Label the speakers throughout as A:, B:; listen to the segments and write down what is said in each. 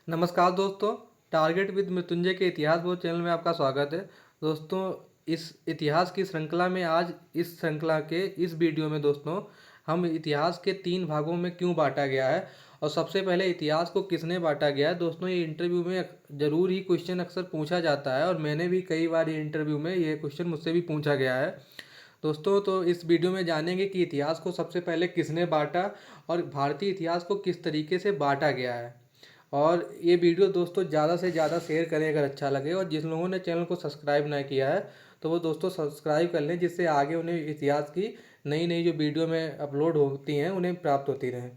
A: नमस्कार दोस्तों। Target with Mrityunjay के इतिहास बोध चैनल में आपका स्वागत है। दोस्तों, इस इतिहास की श्रृंखला में आज इस श्रृंखला के इस वीडियो में दोस्तों हम इतिहास के 3 भागों में क्यों बांटा गया है और सबसे पहले इतिहास को किसने बांटा गया है। दोस्तों, ये इंटरव्यू में ज़रूर ही क्वेश्चन अक्सर पूछा जाता है और मैंने भी कई बार ये इंटरव्यू में ये क्वेश्चन मुझसे भी पूछा गया है। दोस्तों, तो इस वीडियो में जानेंगे कि इतिहास को सबसे पहले किसने बांटा और भारतीय इतिहास को किस तरीके से बांटा गया है। और ये वीडियो दोस्तों ज़्यादा से ज़्यादा शेयर करें अगर अच्छा लगे, और जिन लोगों ने चैनल को सब्सक्राइब ना किया है तो वो दोस्तों सब्सक्राइब कर लें, जिससे आगे उन्हें इतिहास की नई नई जो वीडियो में अपलोड होती हैं उन्हें प्राप्त होती रहें।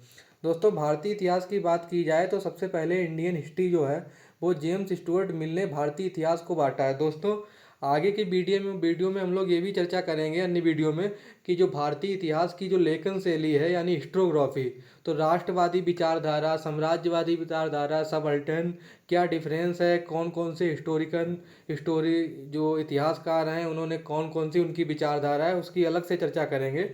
A: दोस्तों, भारतीय इतिहास की बात की जाए तो सबसे पहले इंडियन हिस्ट्री जो है वो जेम्स स्टुअर्ट मिल ने भारतीय इतिहास को बांटा है। दोस्तों, आगे की वीडियो में हम लोग ये भी चर्चा करेंगे अन्य वीडियो में कि जो भारतीय इतिहास की जो लेखन शैली है यानी हिस्टोग्राफी, तो राष्ट्रवादी विचारधारा, साम्राज्यवादी विचारधारा, सबअल्टर्न, क्या डिफरेंस है, कौन कौन से हिस्टोरी जो इतिहासकार हैं उन्होंने कौन कौन सी उनकी विचारधारा है उसकी अलग से चर्चा करेंगे।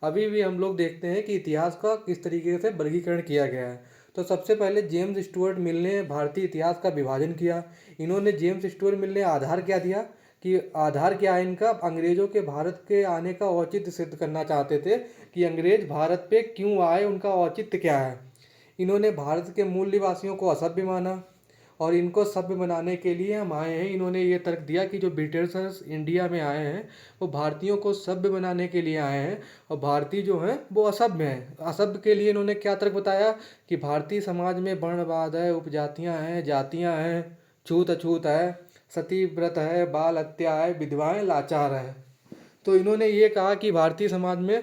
A: अभी भी हम लोग देखते हैं कि इतिहास का किस तरीके से वर्गीकरण किया गया है। तो सबसे पहले जेम्स स्टुअर्ट मिल ने भारतीय इतिहास का विभाजन किया। इन्होंने जेम्स स्टुअर्ट मिल ने आधार क्या दिया कि आधार क्या है इनका, अंग्रेजों के भारत के आने का औचित्य सिद्ध करना चाहते थे कि अंग्रेज भारत पे क्यों आए, उनका औचित्य क्या है। इन्होंने भारत के मूल निवासियों को असभ्य माना और इनको सभ्य बनाने के लिए हम आए हैं। इन्होंने ये तर्क दिया कि जो ब्रिटिशर्स इंडिया में आए हैं वो भारतीयों को सभ्य बनाने के लिए आए हैं और भारतीय जो हैं वो असभ्य हैं। असभ्य के लिए इन्होंने क्या तर्क बताया कि भारतीय समाज में वर्णवाद है, उपजातियाँ हैं, जातियाँ हैं, छूत अछूत है, सती व्रत है, बाल हत्या है, विधवाएं लाचार है। तो इन्होंने ये कहा कि भारतीय समाज में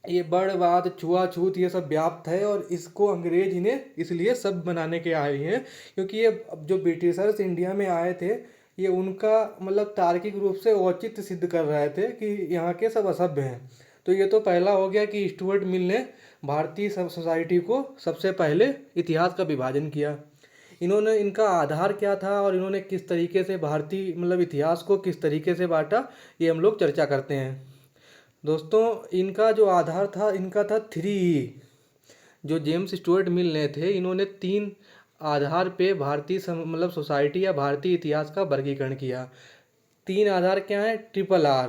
A: ये वर्णवाद, छुआछूत ये सब व्याप्त है और इसको अंग्रेज इन्हें इसलिए सब बनाने के आए हैं क्योंकि ये जो ब्रिटिशर्स इंडिया में आए थे ये उनका मतलब तार्किक रूप से औचित्य सिद्ध कर रहे थे कि यहाँ के सब असभ्य हैं। तो ये तो पहला हो गया कि स्टुअर्ट मिल ने भारतीय सोसाइटी को सबसे पहले इतिहास का विभाजन किया। इन्होंने इनका आधार क्या था और इन्होंने किस तरीके से भारतीय मतलब इतिहास को किस तरीके से बांटा, ये हम लोग चर्चा करते हैं। दोस्तों, इनका जो आधार था इनका था 3E। जो जेम्स स्टुअर्ट मिल ने थे इन्होंने 3 आधार पे भारतीय मतलब सोसाइटी या भारतीय इतिहास का वर्गीकरण किया। 3 आधार क्या है? Triple R.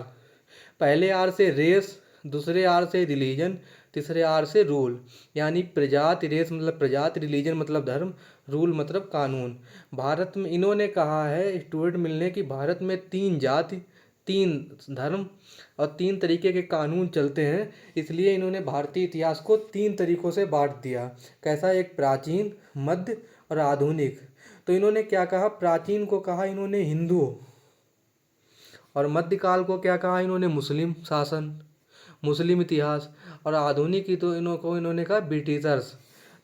A: पहले आर से रेस, दूसरे आर से रिलीजन, तीसरे आर से रूल। यानी प्रजाति, रेस मतलब प्रजाति, रिलीजन मतलब धर्म, रूल मतलब कानून। भारत में इन्होंने कहा है स्टुअर्ट मिल ने कि भारत में 3 जाति, 3 धर्म और 3 तरीके के कानून चलते हैं। इसलिए इन्होंने भारतीय इतिहास को 3 तरीकों से बांट दिया। कैसा? एक प्राचीन, मध्य और आधुनिक। तो इन्होंने क्या कहा? प्राचीन को कहा इन्होंने हिंदू, और मध्यकाल को क्या कहा इन्होंने? मुस्लिम शासन, मुस्लिम इतिहास। और आधुनिक की तो इन्होंने कहा ब्रिटिशर्स।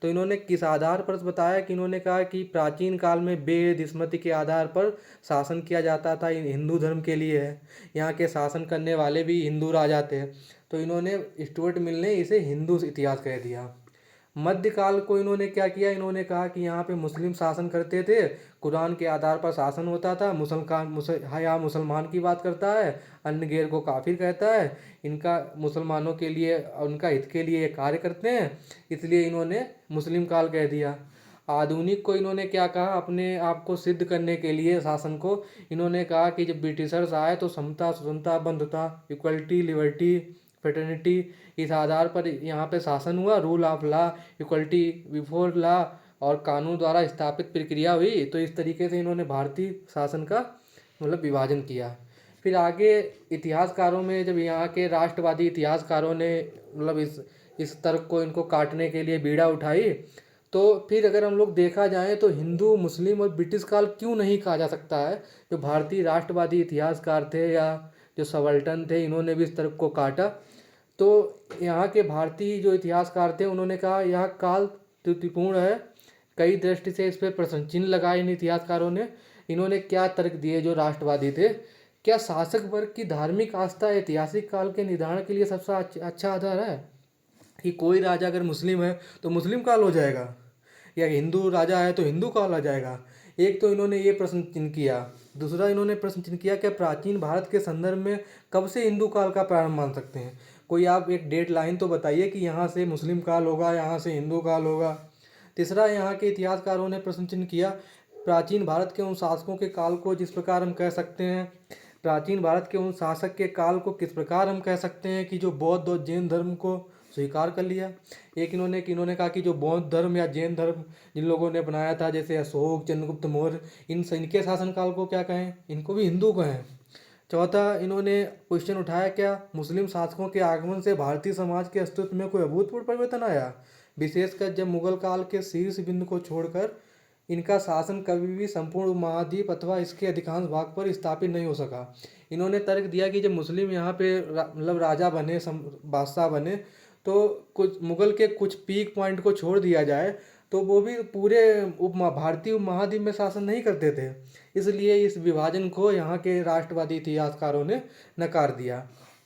A: तो इन्होंने किस आधार पर बताया कि इन्होंने कहा कि प्राचीन काल में वेद स्मृति के आधार पर शासन किया जाता था, हिंदू धर्म के लिए है, यहाँ के शासन करने वाले भी हिंदू राजा थे। तो इन्होंने स्टुअर्ट मिल ने इसे हिंदू इतिहास कह दिया। मध्यकाल को इन्होंने क्या किया? इन्होंने कहा कि यहाँ पे मुस्लिम शासन करते थे, कुरान के आधार पर शासन होता था। यहाँ मुसलमान की बात करता है, अन्य गैर को काफिर कहता है, इनका मुसलमानों के लिए उनका हित के लिए ये कार्य करते हैं, इसलिए इन्होंने मुस्लिम काल कह दिया। आधुनिक को इन्होंने क्या कहा? अपने आप को सिद्ध करने के लिए शासन को इन्होंने कहा कि जब ब्रिटिशर्स आए तो समता, स्वतंत्रता, बंधुता, इक्वलिटी, लिबर्टी, फ्रेटर्निटी, इस आधार पर यहाँ पे शासन हुआ। Rule of law, equality before law और कानून द्वारा स्थापित प्रक्रिया हुई। तो इस तरीके से इन्होंने भारतीय शासन का मतलब विभाजन किया। फिर आगे इतिहासकारों में जब यहाँ के राष्ट्रवादी इतिहासकारों ने मतलब इस तर्क को इनको काटने के लिए बीड़ा उठाई, तो फिर अगर हम लोग देखा जाए तो हिंदू, मुस्लिम और ब्रिटिश काल क्यों नहीं कहा जा सकता है। जो भारतीय राष्ट्रवादी इतिहासकार थे या जो सबाल्टर्न थे इन्होंने भी इस तर्क को काटा। तो यहाँ के भारतीय जो इतिहासकार थे उन्होंने कहा यह काल त्रुटिपूर्ण है। कई दृष्टि से इस पर प्रश्न चिन्ह लगाए इन इतिहासकारों ने। इन्होंने क्या तर्क दिए जो राष्ट्रवादी थे? क्या शासक वर्ग की धार्मिक आस्था ऐतिहासिक काल के निर्धारण के लिए सबसे अच्छा आधार है कि कोई राजा अगर मुस्लिम है तो मुस्लिम काल हो जाएगा, या हिंदू राजा है तो हिंदू काल आ जाएगा? एक तो इन्होंने ये प्रश्न चिन्ह किया। दूसरा इन्होंने प्रश्न चिन्ह किया कि प्राचीन भारत के संदर्भ में कब से हिंदू काल का प्रारंभ मान सकते हैं? कोई आप एक डेट लाइन तो बताइए कि यहाँ से मुस्लिम काल होगा, यहाँ से हिंदू काल होगा। तीसरा, यहाँ के इतिहासकारों ने प्रश्न चिन्ह किया प्राचीन भारत के उन शासकों के काल को, जिस प्रकार हम कह सकते हैं प्राचीन भारत के उन शासक के काल को किस प्रकार हम कह सकते हैं कि जो बौद्ध और जैन धर्म को स्वीकार कर लिया। एक इन्होंने कहा कि जो बौद्ध धर्म या जैन धर्म जिन लोगों ने बनाया था, जैसे अशोक, चंद्रगुप्त मौर्य, इनके शासनकाल को क्या कहें, इनको भी हिंदू कहें। चौथा, इन्होंने क्वेश्चन उठाया क्या मुस्लिम शासकों के आगमन से भारतीय समाज के अस्तित्व में कोई अभूतपूर्व परिवर्तन आया, विशेषकर जब मुगल काल के शीर्ष बिंदु को छोड़कर इनका शासन कभी भी संपूर्ण महाद्वीप अथवा इसके अधिकांश भाग पर स्थापित नहीं हो सका। इन्होंने तर्क दिया कि जब मुस्लिम यहाँ पे मतलब राजा बने, बादशाह बने, तो कुछ मुगल के कुछ पीक पॉइंट को छोड़ दिया जाए तो वो भी पूरे भारतीय उपमहाद्वीप में शासन नहीं करते थे। इसलिए इस विभाजन को यहाँ के राष्ट्रवादी इतिहासकारों ने नकार दिया।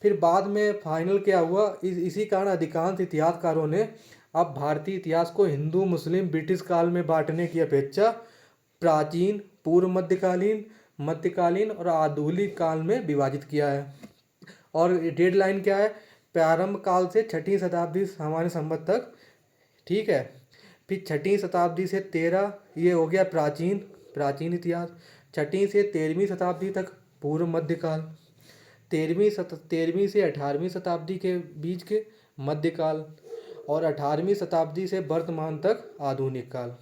A: फिर बाद में फाइनल क्या हुआ, इसी कारण अधिकांश इतिहासकारों ने अब भारतीय इतिहास को हिंदू, मुस्लिम, ब्रिटिश काल में बांटने की अपेक्षा प्राचीन, पूर्व मध्यकालीन, मध्यकालीन और आधुनिक काल में विभाजित किया है। और डेडलाइन क्या है, प्रारंभ काल से 6वीं शताब्दी हमारे संवत तक, ठीक है। फिर 6वीं शताब्दी से 13 ये हो गया प्राचीन इतिहास। 6वीं से 13वीं शताब्दी तक पूर्व मध्यकाल। 13वीं से 18वीं शताब्दी के बीच के मध्यकाल। और 18वीं शताब्दी से वर्तमान तक आधुनिक काल।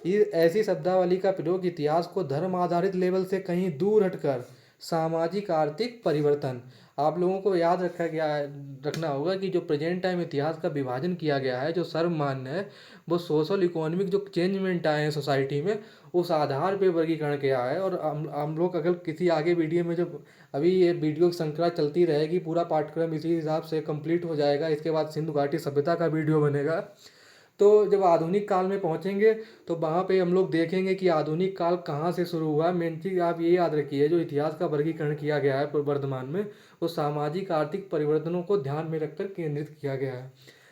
A: ये ऐसी शब्दावली का प्रयोग इतिहास को धर्म आधारित लेवल से कहीं दूर हटकर सामाजिक आर्थिक परिवर्तन, आप लोगों को याद रखना होगा कि जो प्रेजेंट टाइम इतिहास का विभाजन किया गया है, जो सर्वमान्य है, वो सोशल इकोनॉमिक जो चेंजमेंट आए हैं सोसाइटी में, उस आधार पे वर्गीकरण किया है। और हम लोग अगर किसी आगे वीडियो में, जब अभी ये वीडियो की श्रृंखला चलती रहेगी, पूरा पाठ्यक्रम इसी हिसाब से कंप्लीट हो जाएगा, इसके बाद सिंधु घाटी सभ्यता का वीडियो बनेगा। तो जब आधुनिक काल में पहुंचेंगे तो वहाँ पे हम लोग देखेंगे कि आधुनिक काल कहाँ से शुरू हुआ। मेन चीज़ आप ये याद रखिए, जो इतिहास का वर्गीकरण किया गया है वर्तमान में, वो सामाजिक आर्थिक परिवर्तनों को ध्यान में रखकर केंद्रित किया गया है।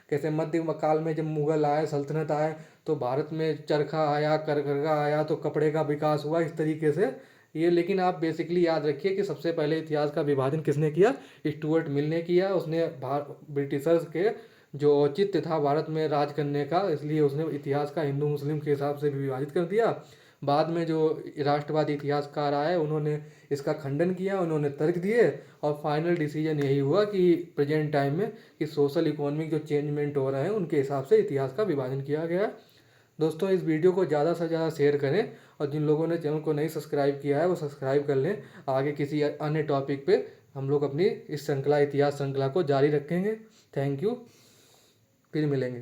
A: कैसे मध्य काल में जब मुगल आए, सल्तनत आए, तो भारत में चरखा आया, करघा आया, तो कपड़े का विकास हुआ, इस तरीके से ये। लेकिन आप बेसिकली याद रखिए कि सबसे पहले इतिहास का विभाजन किसने किया, स्टुअर्ट मिल ने किया। उसने ब्रिटिशर्स के जो औचित्य था भारत में राज करने का, इसलिए उसने इतिहास का हिंदू मुस्लिम के हिसाब से भी विभाजित कर दिया। बाद में जो राष्ट्रवादी इतिहासकार आए, उन्होंने इसका खंडन किया, उन्होंने तर्क दिए, और फाइनल डिसीजन यही हुआ कि प्रेजेंट टाइम में कि सोशल इकोनॉमिक जो चेंजमेंट हो रहे हैं, उनके हिसाब से इतिहास का विभाजन किया गया। दोस्तों, इस वीडियो को ज़्यादा से ज़्यादा शेयर करें, और जिन लोगों ने चैनल को नहीं सब्सक्राइब किया है वो सब्सक्राइब कर लें। आगे किसी अन्य टॉपिक पे हम लोग अपनी इस श्रृंखला, इतिहास श्रृंखला को जारी रखेंगे। थैंक यू, फिर मिलेंगे।